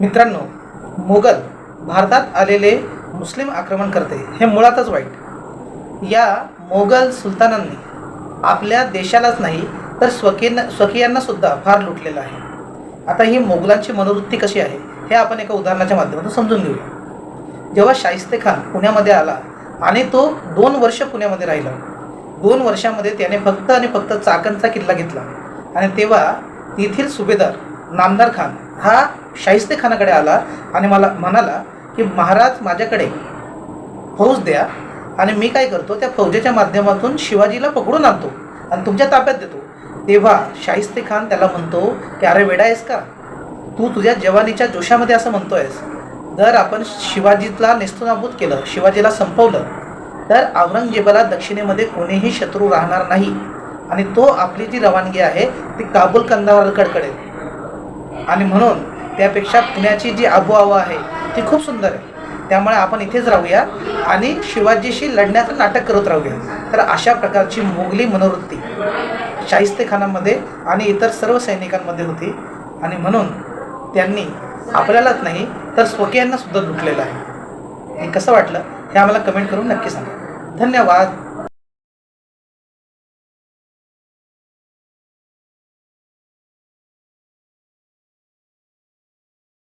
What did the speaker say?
मित्रांनो, मोगल भारतात आलेले मुस्लिम आक्रमणकर्ते हे मुळातच वाईट. या मोगल सुलतानांनी आपल्या देशालाच नाही तर स्वकीयांना सुद्धा फार लुटलेलं आहे. आता ही मोगलांची मनोवृत्ती कशी आहे हे आपण एका उदाहरणाच्या माध्यमातून समजून घेऊया. जेव्हा शाहिस्तेखान पुण्यामध्ये आला आणि तो 2 वर्ष पुण्यामध्ये राहिला, 2 वर्षामध्ये त्याने फक्त आणि फक्त चाकणचा किल्ला घेतला. आणि तेव्हा तेथील सुभेदार नामदार खान हा शाहिस्तेखानाकडे आला आणि मला म्हणाला की महाराज, माझ्याकडे फौज द्या आणि मी काय करतो, त्या फौजेच्या माध्यमातून शिवाजीला पकडून आणतो आणि तुमच्या ताब्यात देतो. तेव्हा शाहिस्तेखान त्याला म्हणतो की अरे वेडा आहेस का, तू तुझ्या जवानीच्या जोशामध्ये असं म्हणतोयस. जर आपण शिवाजीला नेस्तनाबूत केलं, शिवाजीला संपवलं, तर औरंगजेबाला दक्षिणेमध्ये कोणीही शत्रू राहणार नाही आणि तो आपली जी रवानगी आहे ती काबूल कंदारकडे करेल. आणि म्हणून त्यापेक्षा पुण्याची जी आबोहवा आहे ती खूप सुंदर आहे, त्यामुळे आपण इथेच राहूया आणि शिवाजीशी लढण्याचं नाटक करत राहूया. तर अशा प्रकारची मोगली मनोवृत्ती शाहिस्तेखानामध्ये आणि इतर सर्व सैनिकांमध्ये होती आणि म्हणून त्यांनी आपल्यालाच नाही तर स्वकीयांना सुद्धा लुटलेलं आहे. हे कसं वाटलं हे आम्हाला कमेंट करून नक्की सांगा. धन्यवाद.